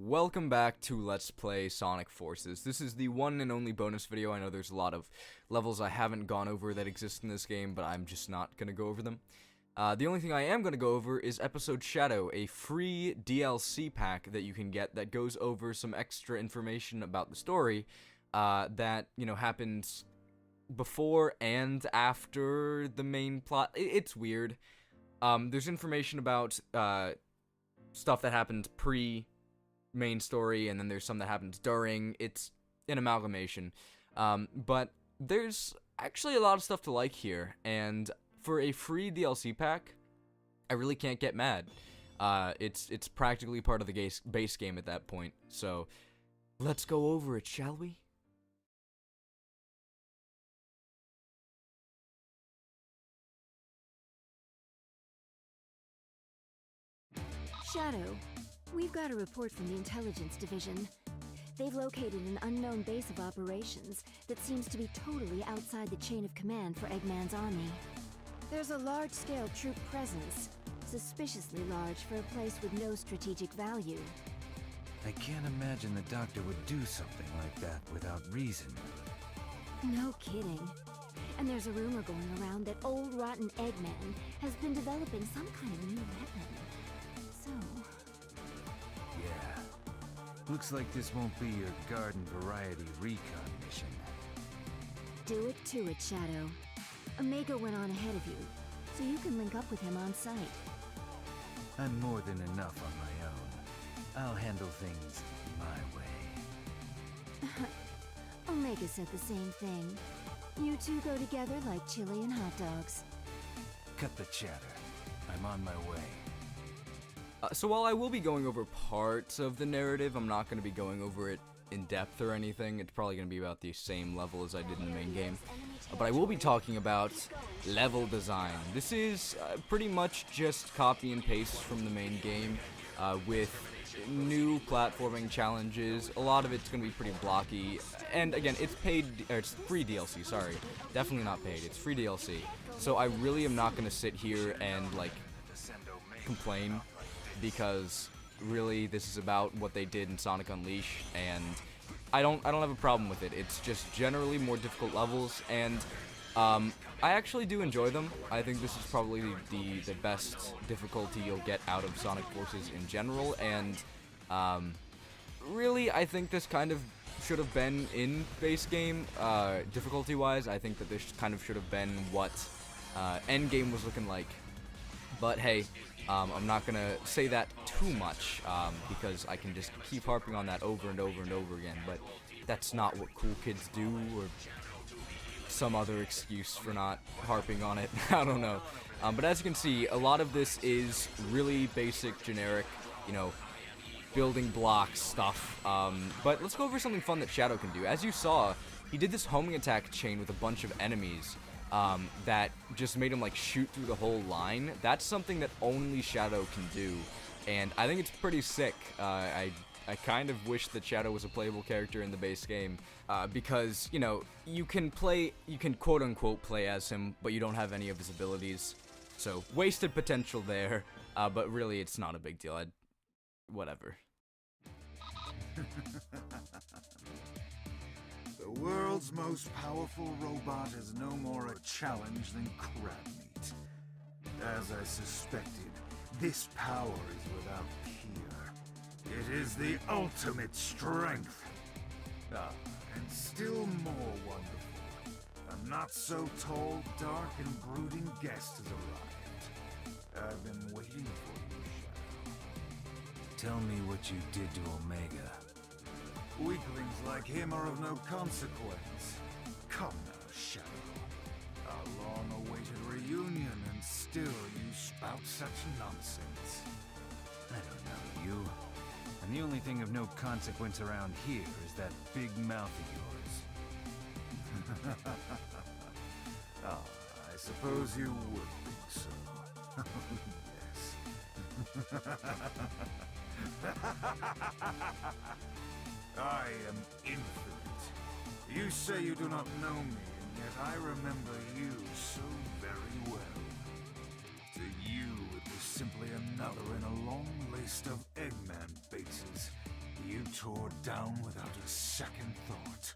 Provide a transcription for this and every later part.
Welcome back to Let's Play Sonic Forces. This is the one and only bonus video. I know there's a lot of levels I haven't gone over that exist in this game, but I'm just not going to go over them. The only thing I am going to go over is Episode Shadow, a free DLC pack that you can get that goes over some extra information about the story that, happens before and after the main plot. It's weird. There's information about stuff that happened pre-main story, and then there's some that happens during. It's an amalgamation. But there's actually a lot of stuff to like here, and for a free DLC pack, I really can't get mad. It's practically part of the base game at that point, so let's go over it, shall we? Shadow, we've got a report from the Intelligence Division. They've located an unknown base of operations that seems to be totally outside the chain of command for Eggman's army. There's a large-scale troop presence, suspiciously large for a place with no strategic value. I can't imagine the Doctor would do something like that without reason. No kidding. And there's a rumor going around that old rotten Eggman has been developing some kind of new weapon. So... yeah. Looks like this won't be your garden variety recon mission. do it to it, Shadow. Omega went on ahead of you, so you can link up with him on site. I'm more than enough on my own. I'll handle things my way. Omega said the same thing. You two go together like chili and hot dogs. Cut the chatter. I'm on my way. So while I will be going over parts of the narrative, I'm not going to be going over it in depth or anything. It's probably going to be about the same level as I did in the main game. But I will be talking about level design. This is pretty much just copy and paste from the main game with new platforming challenges. A lot of it's going to be pretty blocky. And again, it's free DLC, sorry. Definitely not paid. It's free DLC. So I really am not going to sit here and complain, because really this is about what they did in Sonic Unleashed, and I don't have a problem with it. It's just generally more difficult levels, and I actually do enjoy them. I think this is probably the best difficulty you'll get out of Sonic Forces in general, and really I think this kind of should have been in base game difficulty wise. I think that this kind of should have been what endgame was looking like, but hey, I'm not gonna say that too much because I can just keep harping on that over and over and over again, but that's not what cool kids do, or some other excuse for not harping on it. I don't know. But as you can see, a lot of this is really basic, generic, building blocks stuff. But let's go over something fun that Shadow can do. As you saw, he did this homing attack chain with a bunch of enemies that just made him shoot through the whole line. That's something that only Shadow can do, and I think it's pretty sick. I kind of wish that Shadow was a playable character in the base game, because you can quote unquote play as him, but you don't have any of his abilities, so wasted potential there. But really, it's not a big deal. Whatever. The world's most powerful robot is no more a challenge than crab meat. As I suspected, this power is without peer. It is the ultimate strength. And still more wonderful, a not-so-tall, dark, and brooding guest has arrived. I've been waiting for you, Shadow. Tell me what you did to Omega. Weaklings like him are of no consequence. Come now, Shadow. Our long-awaited reunion, and still you spout such nonsense. I don't know you. And the only thing of no consequence around here is that big mouth of yours. I suppose you would think so. Yes. I am infinite. You say you do not know me, and yet I remember you so very well. To you, it was simply another in a long list of Eggman bases, tore down without a second thought.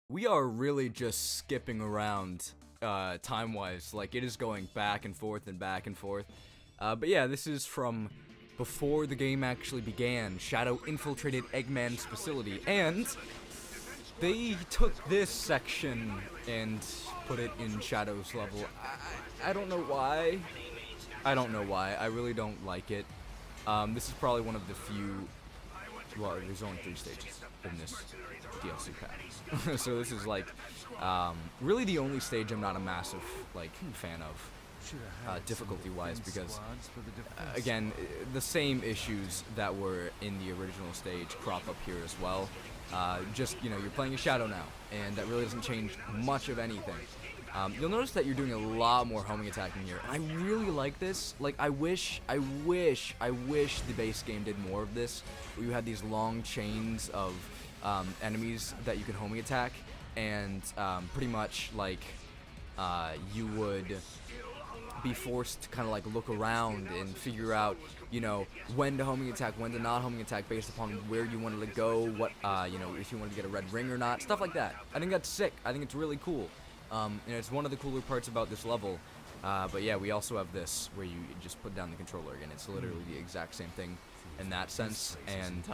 We are really just skipping around time-wise. Like, it is going back and forth and back and forth. But yeah, this is from before the game actually began. Shadow infiltrated Eggman's facility, and they took this section and put it in Shadow's level. I don't know why. I don't know why. I really don't like it. This is probably one of the few... Well, there's only 3 stages in this DLC pack. So this is like really the only stage I'm not a massive like fan of difficulty-wise, because again, the same issues that were in the original stage crop up here as well. Just, you know, you're playing a Shadow now, and that really doesn't change much of anything. You'll notice that you're doing a lot more homing attacking here. I really like this. Like, I wish the base game did more of this, where you had these long chains of enemies that you can homing attack, and pretty much like you would be forced to kind of like look around and figure out, you know, when to homing attack, when to not homing attack, based upon where you wanted to go, what, you know, if you wanted to get a red ring or not, stuff like that. I think that's sick. I think it's really cool. And it's one of the cooler parts about this level. But yeah, we also have this, where you just put down the controller again. It's literally the exact same thing in that sense. And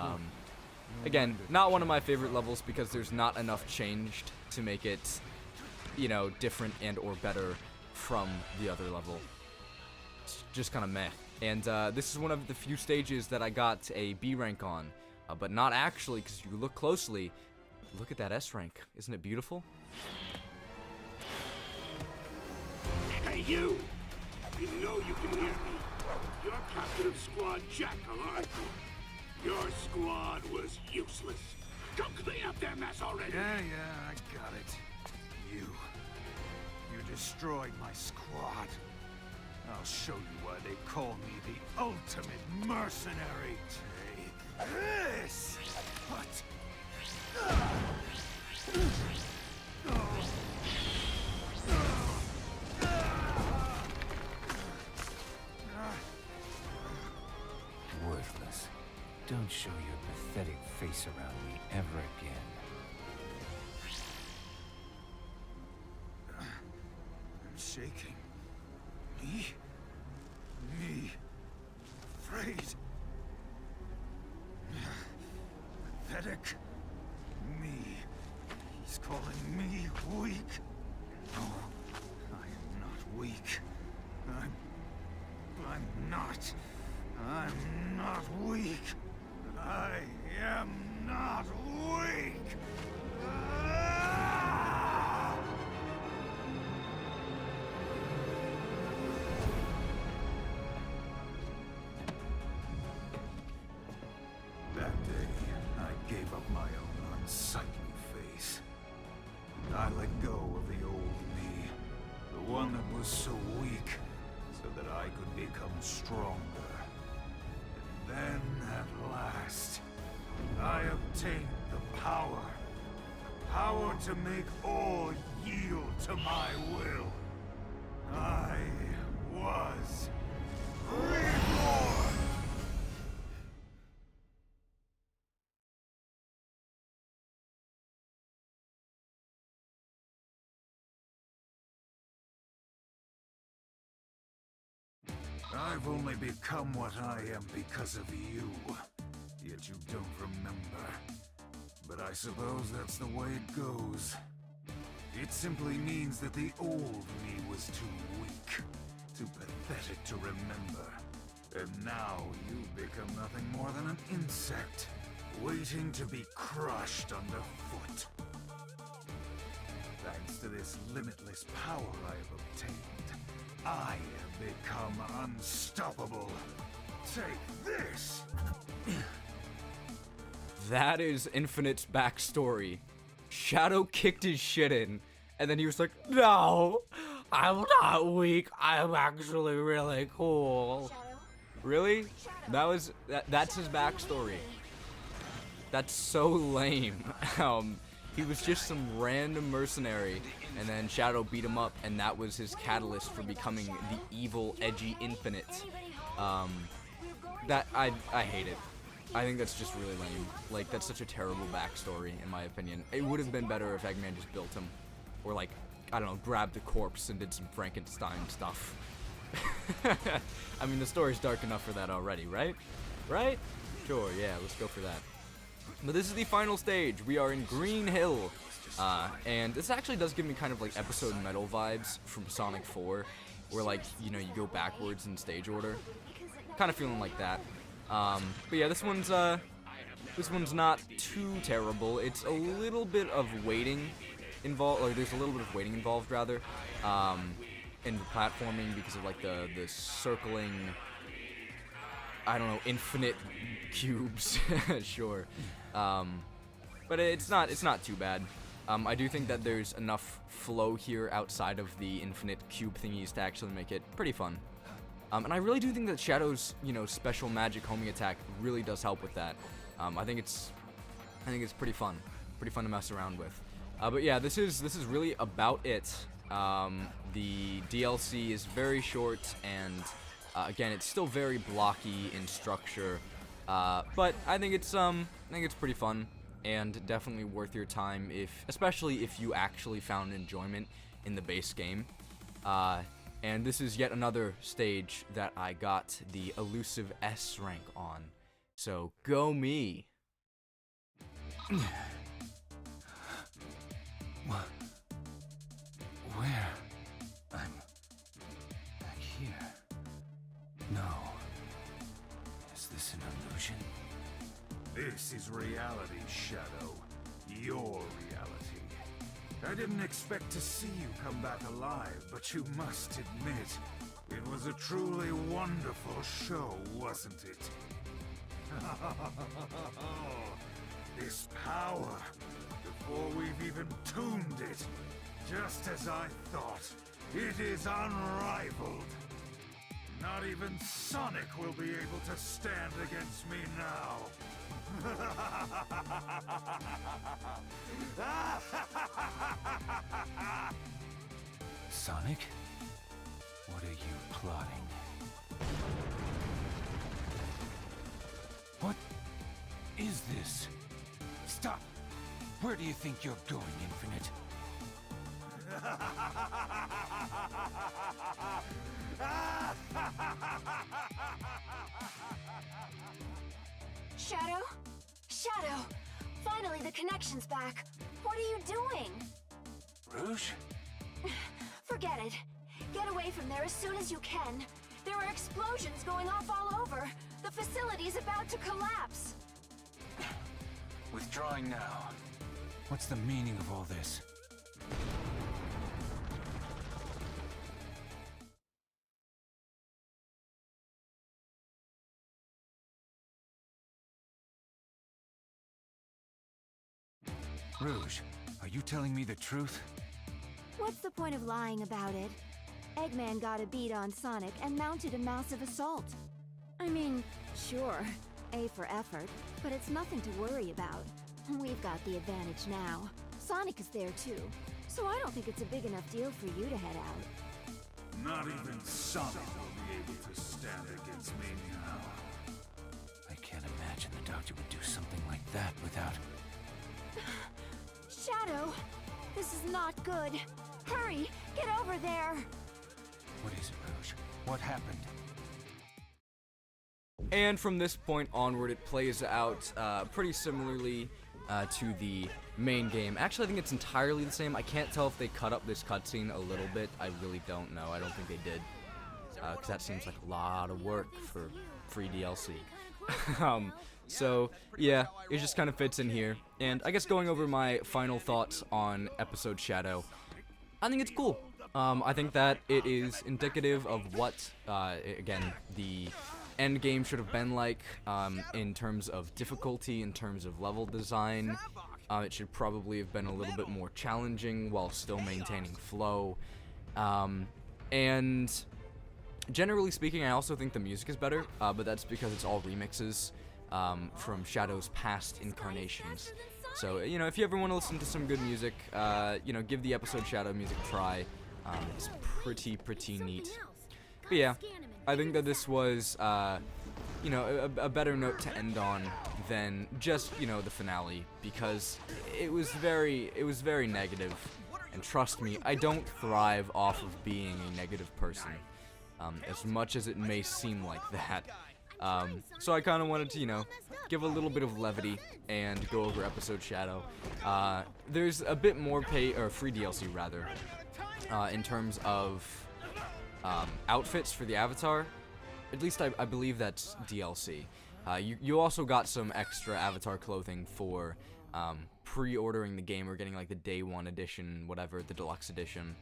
again, not one of my favorite levels, because there's not enough changed to make it, you know, different and or better from the other level. It's just kind of meh. And this is one of the few stages that I got a B rank on, but not actually, because if you look closely, look at that S rank. Isn't it beautiful? Hey, you! You know you can hear me. You're captain of Squad Jackal, aren't you? Your squad was useless. Go clean up their mess already! Yeah, I got it. You destroyed my squad. I'll show you why they call me the ultimate mercenary. Take this! What? Worthless. Don't show your pathetic face around me ever again. I'm shaking. Me? Afraid? Pathetic? Me? He's calling me weak? No, I am not weak. I'm not weak. I am not weak. That day, I gave up my own unsightly face. I let go of the old me, the one that was so weak, so that I could become stronger. And then, at last, I obtained the power. The power to make all yield to my will. I was reborn! I've only become what I am because of you. Yet you don't remember. But I suppose that's the way it goes. It simply means that the old me was too weak, too pathetic to remember. And now you become nothing more than an insect, waiting to be crushed underfoot. Thanks to this limitless power I have obtained, I have become unstoppable. Take this! That is Infinite's backstory. Shadow kicked his shit in, and then he was like, "No, I'm not weak. I'm actually really cool." Really? That's his backstory. That's so lame. He was just some random mercenary, and then Shadow beat him up, and that was his catalyst for becoming the evil, edgy Infinite. That I hate it. I think that's just really lame. Like, that's such a terrible backstory, in my opinion. It would have been better if Eggman just built him, or like, I don't know, grabbed the corpse and did some Frankenstein stuff. I mean, the story's dark enough for that already, right? Right? Sure, yeah, let's go for that. But this is the final stage. We are in Green Hill. And this actually does give me kind of like episode Metal vibes from Sonic 4, where like, you know, you go backwards in stage order. Kind of feeling like that. But yeah, this one's not too terrible. It's a little bit of waiting involved, or there's a little bit of waiting involved rather, in the platforming because of like the circling, I don't know, infinite cubes. Sure. But it's not too bad. I do think that there's enough flow here outside of the infinite cube thingies to actually make it pretty fun. And I really do think that Shadow's, you know, special magic homing attack really does help with that. I think it's pretty fun to mess around with. But yeah, this is really about it. The DLC is very short, and again, it's still very blocky in structure. But I think it's pretty fun and definitely worth your time, especially if you actually found enjoyment in the base game. And this is yet another stage that I got the elusive S rank on. So go me. Where? I'm back here. No. Is this an illusion? This is reality, Shadow. Your reality. I didn't expect to see you come back alive, but you must admit, it was a truly wonderful show, wasn't it? This power, before we've even tuned it, just as I thought, it is unrivaled. Not even Sonic will be able to stand against me now. Sonic? What are you plotting? What is this? Stop! Where do you think you're going, Infinite? Shadow? Shadow! Finally, the connection's back. What are you doing? Rouge? Forget it. Get away from there as soon as you can. There are explosions going off all over. The facility's about to collapse. Withdrawing now. What's the meaning of all this? Rouge, are you telling me the truth? What's the point of lying about it? Eggman got a beat on Sonic and mounted a massive assault. I mean, sure, A for effort, but it's nothing to worry about. We've got the advantage now. Sonic is there too, so I don't think it's a big enough deal for you to head out. Not even Sonic will be able to stand against me now. I can't imagine the Doctor would do something like that without... Shadow! This is not good. Hurry! Get over there! What is it, Rouge? What happened? And from this point onward, it plays out pretty similarly to the main game. Actually, I think it's entirely the same. I can't tell if they cut up this cutscene a little bit. I really don't know. I don't think they did. Because that seems like a lot of work for free DLC. So, yeah, it just kind of fits in here. And I guess going over my final thoughts on episode Shadow, I think it's cool. I think that it is indicative of what, again, the end game should have been like, in terms of difficulty, in terms of level design. It should probably have been a little bit more challenging while still maintaining flow. And generally speaking, I also think the music is better, but that's because it's all remixes from Shadow's past incarnations. So, you know, if you ever want to listen to some good music, you know, give the episode Shadow music a try. It's pretty neat. But yeah, I think that this was, you know, a better note to end on than just, you know, the finale, because it was very negative. And trust me, I don't thrive off of being a negative person, as much as it may seem like that. So I kind of wanted to, you know, give a little bit of levity and go over episode Shadow. There's a bit more free DLC rather, in terms of outfits for the avatar. At least I believe that's DLC. You also got some extra avatar clothing for pre-ordering the game or getting like the day one edition, whatever, the deluxe edition,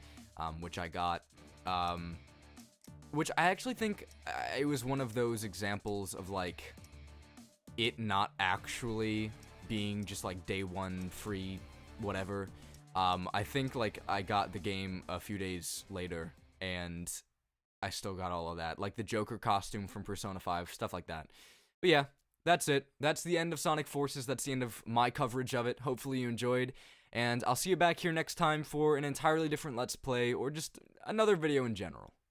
which I got. Which I actually think it was one of those examples of like it not actually being just like day one free whatever. I think like I got the game a few days later and I still got all of that, like the Joker costume from Persona 5, stuff like that. But yeah, that's it. That's the end of Sonic Forces. That's the end of my coverage of it. Hopefully you enjoyed, and I'll see you back here next time for an entirely different Let's Play or just another video in general.